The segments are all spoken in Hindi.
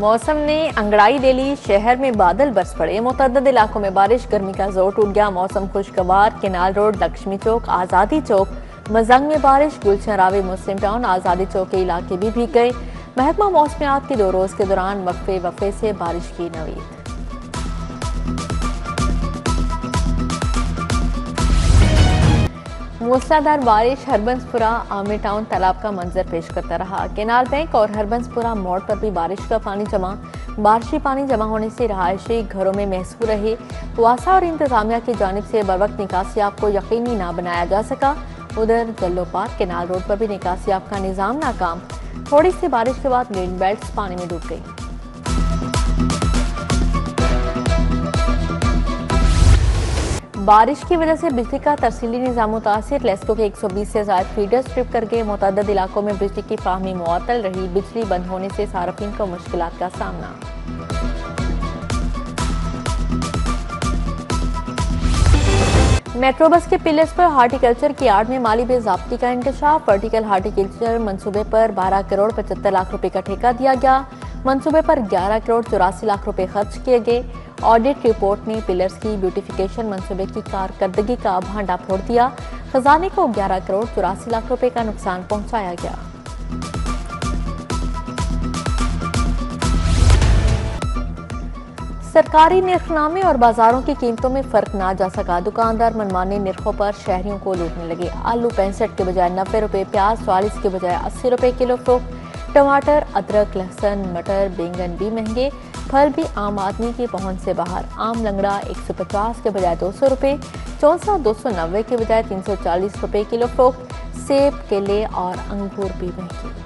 मौसम ने अंगड़ाई ले ली, शहर में बादल बरस पड़े, मुतअद्दिद इलाकों में बारिश, गर्मी का जोर टूट गया। मौसम खुशगवार, केनाल रोड, लक्ष्मी चौक, आज़ादी चौक, मजंग में बारिश, गुलशन रावी, मुस्लिम टाउन, आज़ादी चौक के इलाके भी भीग गए। महकमा मौसमियात की 2 रोज के दौरान वक्फे से बारिश की नवीद। मूसलाधार बारिश हरबंसपुरा आमिर टाउन तालाब का मंजर पेश करता रहा। केनाल बैंक और हरबंसपुरा मोड़ पर भी बारिश का पानी जमा। बारिशी पानी जमा होने से रहायशी घरों में महसूर रहे। वासा और इंतजामिया की जानिब से बरवक्त निकासियाब को यकीनी ना बनाया जा सका। उधर जल्लो पार्क केनाल रोड पर भी निकासियाब का निजाम नाकाम। थोड़ी सी बारिश के बाद ग्रीन बेल्ट पानी में डूब गई। बारिश की वजह से बिजली का तरसीली निजाम मुतासिर। लेस्को के 120 से ज्यादा फीडर स्ट्रिप करके मुतअद्दिद इलाकों में बिजली की फाहमी मुअत्तल रही। बिजली बंद होने से सार्फिन को मुश्किलात का सामना। मेट्रो बस के पिलर्स पर हार्टिकल्चर की आड़ में माली बेज़ाब्ती का इंकशाफ। वर्टिकल हार्टिकल्चर मंसूबे पर 12 करोड़ 75 लाख रुपए का ठेका दिया गया। मंसूबे पर 11 करोड़ 84 लाख रुपए खर्च किए गए। ऑडिट रिपोर्ट ने पिलर्स की ब्यूटिफिकेशन मंसूबे की कारकर्दगी का भांडा फोड़ दिया। खजाने को 11 करोड़ 84 लाख रुपए का नुकसान पहुंचाया गया। सरकारी निर्खनामे और बाजारों की कीमतों में फर्क ना जा सका। दुकानदार मनमाने निर्खों पर शहरियों को लूटने लगे। आलू 65 के बजाय 90 रुपए, प्याज 40 के बजाय 80 रुपए किलो फरोख्त। टमाटर, अदरक, लहसुन, मटर, बैंगन भी महंगे। फल भी आम आदमी की पहुंच से बाहर। आम लंगड़ा 150 के बजाय 200 रुपए, चौसा 290 के बजाय 340 रुपए किलो फरोख्त। सेब, केले और अंगूर भी महंगे।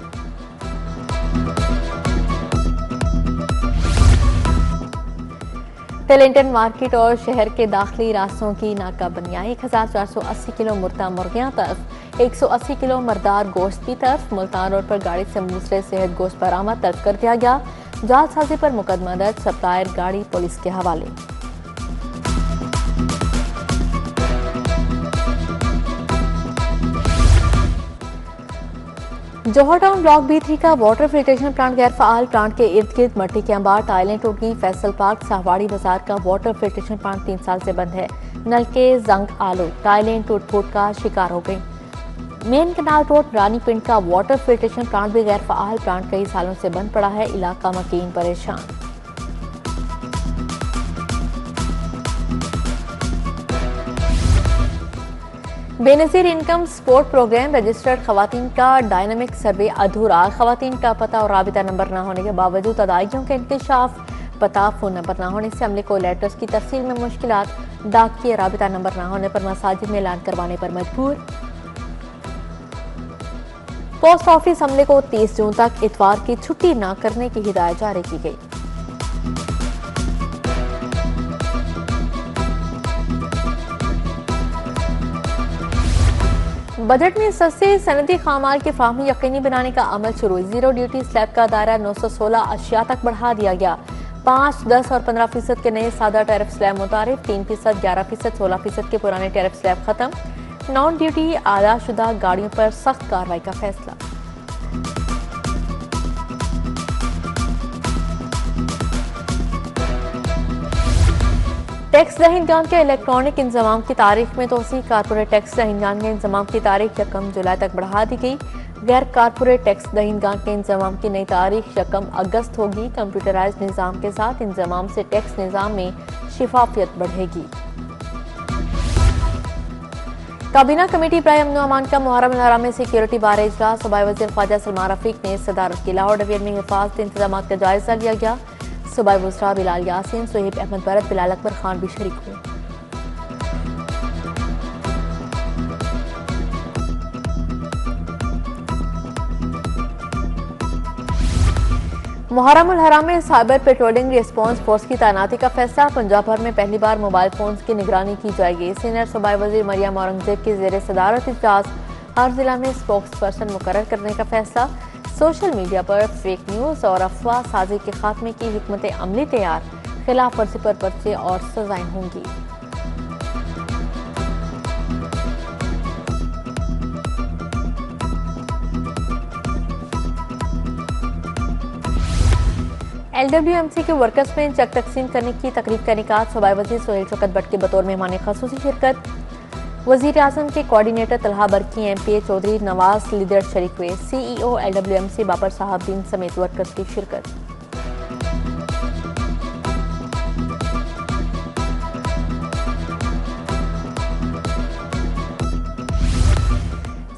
टेलेंटन मार्केट और शहर के दाखिली रास्तों की नाकाबंदियां। 1480 किलो मुर्दा मुर्गियां तर्फ, 180 किलो मरदार गोश्त की तरफ। मुल्तान रोड पर गाड़ी से दूसरे सेहत गोश्त बरामद तर्क कर दिया गया। जालसाजी पर मुकदमा दर्ज, सप्लायर गाड़ी पुलिस के हवाले। जौहर टाउन ब्लॉक B3 का वाटर फिल्ट्रेशन प्लांट गैर फाल। प्लांट के इर्द गिर्द मट्टी के अंबार, टाइलें टूट गई। फैसल पार्क साहवाड़ी बाजार का वाटर फिल्ट्रेशन प्लांट 3 साल से बंद है। नलके जंग आलू, टाइलें टूट फूट का शिकार हो गई। मेन कैनाल रोड रानी पिंड का वाटर फिल्ट्रेशन प्लांट भी गैर फाल। प्लांट कई सालों से बंद पड़ा है। इलाका मकीन परेशान। Benazir income support programme registered खवातीन का डायनामिक सर्वे अधूरा। खवातीन का पता और राबिता नंबर न होने के बावजूद अदायगियों का इंकशाफ। पता फोन नंबर न होने से अमले को लेटर्स की तरसील में मुश्किलात। डाक की राबिता नंबर न होने पर मसाजिद में ऐलान करवाने पर मजबूर। पोस्ट ऑफिस अमले को 30 जून तक इतवार की छुट्टी न करने की हिदायत जारी की गई। बजट में सस्ते सनदी खामाल की फाहमी यकीनी बनाने का अमल शुरू। जीरो ड्यूटी स्लैब का दायरा 916 अशिया तक बढ़ा दिया गया। 5, 10 और 15% के नए सादा टैरिफ स्लैब मुतारिफ। 3%, 11%, 16% के पुराने टैरिफ स्लैब खत्म। नॉन ड्यूटी आदाशुदा गाड़ियों पर सख्त कार्रवाई का फैसला। टैक्स दहिंदगान के इलेक्ट्रॉनिक इंतजाम की तारीख में तोसी। कारपोरेट टैक्स दहिंदगान के इंतजाम की तारीख 1 जुलाई तक बढ़ा दी गई। गैर कारपोरेट टैक्स दहिंदगान के इंतजाम की नई तारीख 1 अगस्त होगी। कंप्यूटराइज्ड निज़ाम के साथ इंतजाम से टैक्स निज़ाम में शिफाफियत बढ़ेगी। काबीना कमेटी बराए अमन अमान का मुहर्रम हराम में सिक्योरिटी बारे इजलास। सूबाई वज़ीर ख्वाजा सलमान रफीक ने सदारत की। लाहौर डिवीजन में हिफाजती इंतजाम का जायजा लिया गया। सूबाई वज़रा बिलाल यासीन, सुहेब अहमद भरत, बिलाल अकबर खान भी शरीक हुए। मुहर्रम उल हराम में साइबर पेट्रोलिंग रिस्पॉन्स फोर्स की तैनाती का फैसला। पंजाब भर में पहली बार मोबाइल फोन की निगरानी की जाएगी। सीनियर सूबाई वज़ीर मरियम औरंगजेब की ज़ेर सदारत इजलास। हर जिला में स्पोक्स पर्सन मुकर्रर करने का फैसला। सोशल मीडिया पर फेक न्यूज़ और अफवाह साजी के खात्मे की हिकमत अमली तैयार। खिलाफ वर्जी पर पर्चे और सजाएं होंगी। LWMC के वर्कर्स में चेक तकसीम करने की तकरीब का इनेकाद सूबाई वज़ीर सुहेल शौकत भट्ट के बतौर मेहमान ख़ुसूसी शिरकत। वज़ीर आज़म के coordinator Talha Barki, MPA Chaudhry Nawaz leader शरीक हुए। CEO LWMC बाबर साहब समेत वर्कर्स की शिरकत।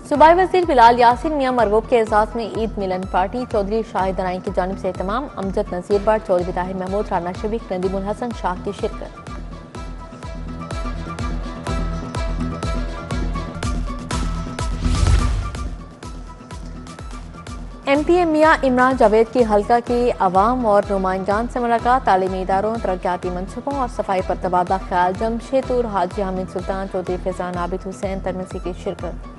सूबाई वज़ीर बिलाल यासिन मियां मरगूब के एजाज में ईद मिलन पार्टी चौधरी शाहिद राई की जानिब से एहतमाम। अमजद नज़ीर बाट, चौधरी ताहिर महमूद, राना शफीक, नदीमुल हसन शाह की शिरकत। MPA मियां इमरान जावेद की हल्का की अवाम और नुमाइंदान से मुलाकात। तालीमी इदारों, तरक्याती मनसूबों और सफाई पर तबादला ख्याल। जमशेदपुर हाजी हामिद सुल्तान, चौधरी फैजान आबिद हुसैन तरमिसी की शिरकत।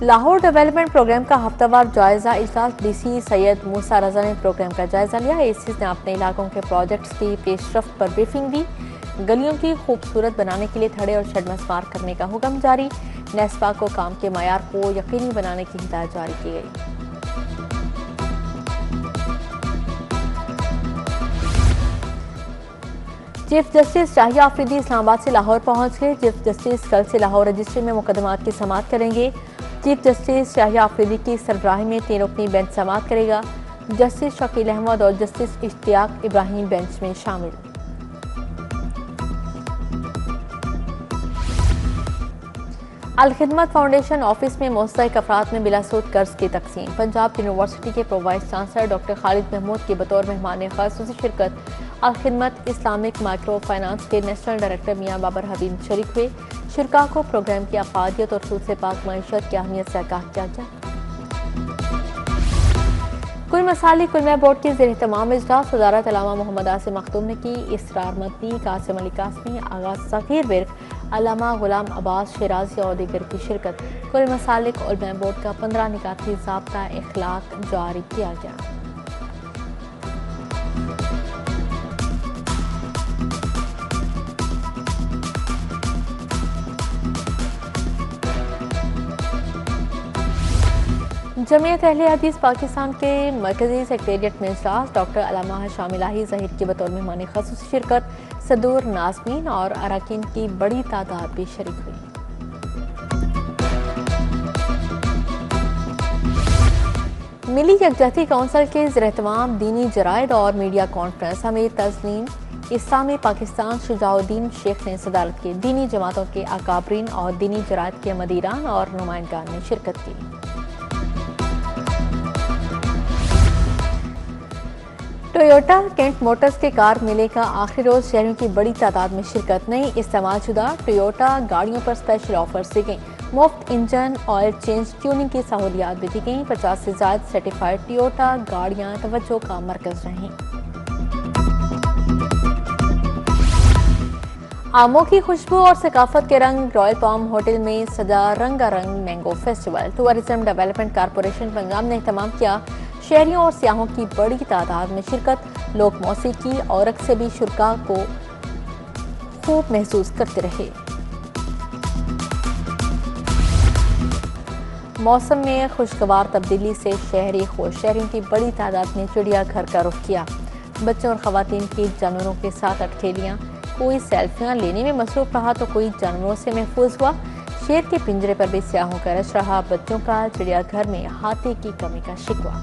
लाहौर डेवलपमेंट प्रोग्राम का हफ्तावार जायजा इजलास। DC सैयद मूसा रजा ने प्रोग्राम का जायजा लिया। ACs ने अपने इलाकों के प्रोजेक्ट्स की पेशरफ्त पर ब्रीफिंग दी। गलियों की खूबसूरत बनाने के लिए थड़े और शेड मसमार करने का हुक्म जारी। नेस्पा को काम के मयार को यकीनी बनाने की हिदायत जारी की गई। चीफ जस्टिस शाहिया अफरीदी इस्लामाबाद से लाहौर पहुंच गए। चीफ जस्टिस कल से लाहौर रजिस्ट्री में मुकदमात की समाअत करेंगे। चीफ जस्टिस शाहिया अफरीदी की सरबराही में 3 रुकनी बेंच समाअत करेगा। जस्टिस शकील अहमद और जस्टिस इश्तियाक इब्राहिम बेंच में शामिल। अल खिदमत फाउंडेशन ऑफिस में मुस्तहिक अफराद में बिलासूद कर्ज की तकसीम। पंजाब यूनिवर्सिटी के pro vice chancellor doctor Khalid Mahmood की बतौर मेहमान ख़ासूसी शिरकत। Al Khidmat Islamic micro finance के नेशनल डायरेक्टर मियां बाबर हबीब शरीक हुए। शुरका को प्रोग्राम की अफादियत और सूद से पाक मईशत की अहमियत से आगाह किया गया। कुल मसालिक कुलमा बोर्ड के ज़ेर एहतमाम इजलास। वज़ारत अल्लामा मोहम्मद आसिम मखदूम ने की। इसरार मदनी, कासिम अली कासमी, आगा सगीर विर्क, अल्लामा गुलाम अब्बास शिराजी और दीगर की शिरकत। कुल मसालिक उलमा बोर्ड का 15 निकाती ज़ाब्ता इखलाक जारी किया गया। जमीयत अहले हदीस पाकिस्तान के मरकजी सेक्रेटरिएट में इजलास। डॉक्टर अल्लामा शामिलाही ज़हीर की बतौर मेहमान ख़ुसूसी शिरकत। सदूर, नाज़मीन और अरकान की बड़ी तादाद भी शरीक हुई। मिली यकजहती काउंसिल के ज़ेर एहतमाम दीनी जराइद और मीडिया कॉन्फ्रेंस। अमीर तस्लीम इस्लामी पाकिस्तान शुजाउद्दीन शेख ने सदारत की। दीनी जमातों के अकाबरीन और दीनी जराइद के मदीरान और नुमाइंदान ने शिरकत की। टोयोटा केंट मोटर्स के कार मेले का आखिरी रोज शहरों की बड़ी तादाद में शिरकत। नई इस्तेमालशुदा टोयोटा गाड़ियों पर स्पेशल ऑफर्स दी गई। मुफ्त इंजन ऑयल चेंज, ट्यूनिंग की सहूलियात भी दी गई। 50 से ज्यादा सर्टिफाइड टोयोटा गाड़ियां तवज्जो का मरकज रहीं। आमों की खुशबू और सकाफत के रंग। रॉयल पाम होटल में सजा रंगारंग mango festival. Tourism development corporation Punjab ने एहतमाम किया। शहरियों और सियाहों की बड़ी तादाद में शिरकत। लोग मौसीकी और रक़्स से भी शुरका को खूब महसूस करते रहे। मौसम में खुशगवार तब्दीली से शहरी खुश। शहरियों की बड़ी तादाद ने चिड़ियाघर का रुख किया। बच्चों और खवातीन की जानवरों के साथ अटखेलियाँ। कोई सेल्फियाँ लेने में मसरूफ रहा तो कोई जानवरों से महफूज हुआ। शेर के पिंजरे पर भी सियाहों का रश रहा। बच्चों का चिड़ियाघर में हाथी की कमी का शिकवा।